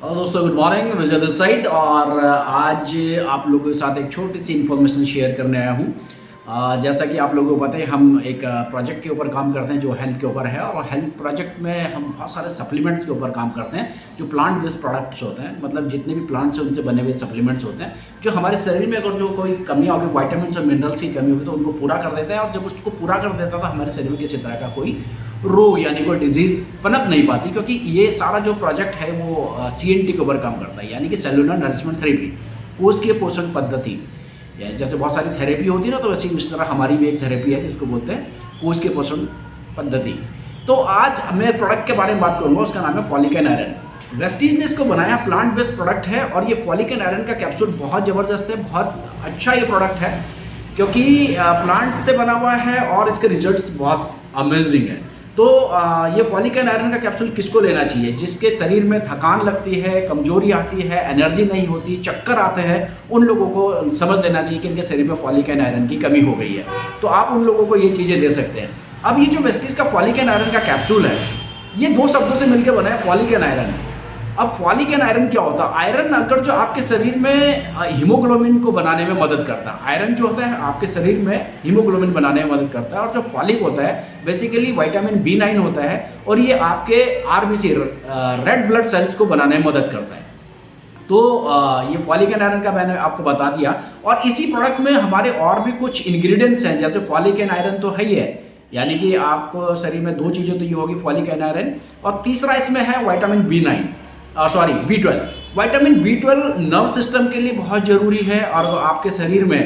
Hello दोस्तों, good morning. Vijay this side और आज आप लोगों के साथ एक छोटी सी इन्फॉर्मेशन शेयर करने आया हूँ। जैसा कि आप लोगों को पता है, हम एक प्रोजेक्ट के ऊपर काम करते हैं जो हेल्थ के ऊपर है, और हेल्थ प्रोजेक्ट में हम बहुत सारे सप्लीमेंट्स के ऊपर काम करते हैं जो प्लांट बेस्ड प्रोडक्ट्स होते हैं। मतलब जितने भी प्लांट्स हैं उनसे बने हुए सप्लीमेंट्स होते हैं जो हमारे शरीर में अगर जो कोई कमियाँ होगी, वाइटामिन और मिनरल्स की कमी होगी तो उनको पूरा कर देता है। और जब उसको पूरा कर देता है तो हमारे शरीर में किसी तरह का कोई रोग यानी कोई डिजीज़ पनप नहीं पाती, क्योंकि ये सारा जो प्रोजेक्ट है वो CNT के ऊपर काम करता है, यानी कि सेलुलर नरिशमेंट थेरेपी, कोष की पोषण पद्धति। जैसे बहुत सारी थेरेपी होती है ना, तो वैसे इस तरह हमारी भी एक थेरेपी है जिसको बोलते हैं कोष की पोषण पद्धति। तो आज मैं प्रोडक्ट के बारे में बात करूँगा, उसका नाम है फॉलिक एंड आयरन। वेस्टीज ने इसको बनाया, प्लांट बेस्ड प्रोडक्ट है, और ये फॉलिक एंड आयरन का कैप्सूल बहुत ज़बरदस्त है, बहुत अच्छा ये प्रोडक्ट है क्योंकि प्लांट से बना हुआ है और इसके रिजल्ट्स बहुत अमेजिंग है। तो ये फॉलिक एंड आयरन का कैप्सूल किसको लेना चाहिए? जिसके शरीर में थकान लगती है, कमजोरी आती है, एनर्जी नहीं होती, चक्कर आते हैं, उन लोगों को समझ लेना चाहिए कि इनके शरीर में फॉलिक एंड आयरन की कमी हो गई है। तो आप उन लोगों को ये चीज़ें दे सकते हैं। अब ये जो वेस्टीज का फॉलिक एंड आयरन का कैप्सूल है, ये दो शब्दों से मिलकर बना है, फॉलिक एंड आयरन। अब फॉलिक एंड आयरन क्या होता है? आयरन अगर जो आपके शरीर में हीमोग्लोबिन को बनाने में मदद करता है, आयरन जो होता है आपके शरीर में हीमोग्लोबिन बनाने में मदद करता है, और जो फॉलिक होता है बेसिकली विटामिन B9 होता है, और ये आपके RBC रेड ब्लड सेल्स को बनाने में मदद करता है। तो ये फॉलिक एंड आयरन का मैंने आपको बता दिया, और इसी प्रोडक्ट में हमारे और भी कुछ इंग्रेडिएंट्स हैं। जैसे फॉलिक एंड आयरन तो है ही है, यानी कि आपको शरीर में दो चीज़ें तो ये होगी, फॉलिक एंड आयरन, और तीसरा इसमें है vitamin B9 sorry B12। Vitamin B12 nerve system के लिए बहुत ज़रूरी है, और आपके शरीर में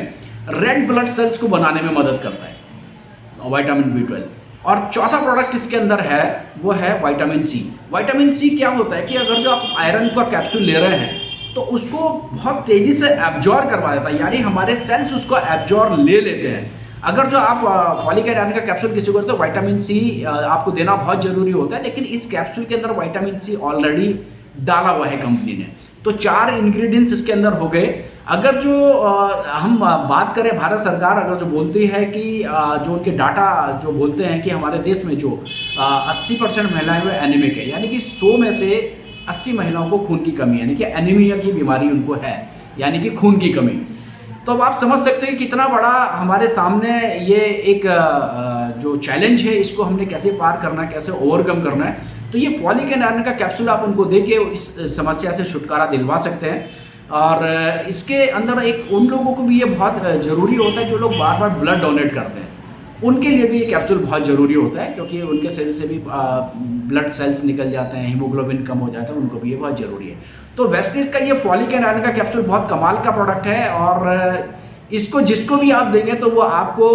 रेड ब्लड सेल्स को बनाने में मदद करता है विटामिन B12। और चौथा प्रोडक्ट इसके अंदर है वो है विटामिन C। विटामिन C क्या होता है कि अगर जो आप आयरन का कैप्सूल ले रहे हैं तो उसको बहुत तेज़ी से एब्जॉर्ब करवा देता है, यानी हमारे सेल्स उसको एब्जॉर्ब ले लेते हैं। अगर जो आप फॉलिक एंड आयरन का कैप्सूल किसी को देते हो, विटामिन C आपको देना बहुत ज़रूरी होता है, लेकिन इस कैप्सूल के अंदर विटामिन C ऑलरेडी डाला हुआ है कंपनी ने। तो 4 इंग्रेडिएंट्स इसके अंदर हो गए। अगर जो हम बात करें, भारत सरकार अगर जो बोलती है कि जो उनके डाटा जो बोलते हैं कि हमारे देश में जो 80% महिलाएं हुए एनीमिक है, यानी कि 100 में से 80 महिलाओं को खून की कमी, यानी कि एनीमिया की बीमारी उनको है, यानी कि खून की कमी। तो अब आप समझ सकते हैं कितना बड़ा हमारे सामने ये एक जो चैलेंज है, इसको हमने कैसे पार करना है, कैसे ओवरकम करना है। तो ये फॉलिक एंड आयरन का कैप्सूल आप उनको दे के इस समस्या से छुटकारा दिलवा सकते हैं। और इसके अंदर एक उन लोगों को भी ये बहुत ज़रूरी होता है जो लोग बार बार ब्लड डोनेट करते हैं, उनके लिए भी ये कैप्सूल बहुत ज़रूरी होता है, क्योंकि उनके शरीर से भी ब्लड सेल्स निकल जाते हैं, हीमोग्लोबिन कम हो जाता है, उनको भी ये बहुत ज़रूरी है। तो वेस्टीज का ये फॉलिक एंड आयरन का कैप्सूल बहुत कमाल का प्रोडक्ट है, और इसको जिसको भी आप देंगे तो वो आपको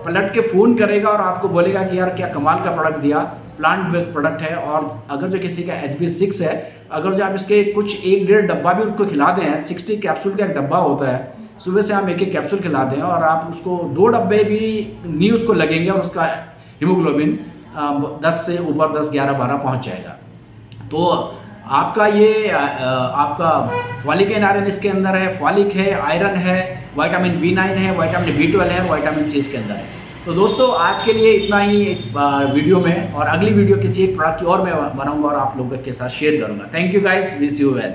पलट के फ़ोन करेगा और आपको बोलेगा कि यार क्या कमाल का प्रोडक्ट दिया, प्लांट बेस्ड प्रोडक्ट है। और अगर जो किसी का HB6 है, अगर जो आप इसके कुछ 1-1.5 डब्बा भी उसको खिला दें, 60 कैप्सूल का एक डब्बा होता है, सुबह से आप 1-1 कैप्सूल खिला दें और आप उसको 2 डब्बे भी नहीं उसको लगेंगे, और उसका हीमोग्लोबिन 10 से ऊपर 10, 11, 12 पहुँच जाएगा। तो आपका ये आपका फॉलिक एंड आयरन इसके अंदर है, फॉलिक है, आयरन है, विटामिन B9 है, विटामिन B12 है, विटामिन C इसके अंदर है। तो दोस्तों आज के लिए इतना ही इस वीडियो में, और अगली वीडियो किसी एक प्रोडक्ट की और मैं बनाऊंगा और आप लोगों के साथ शेयर करूंगा। Thank you guys, wish you well.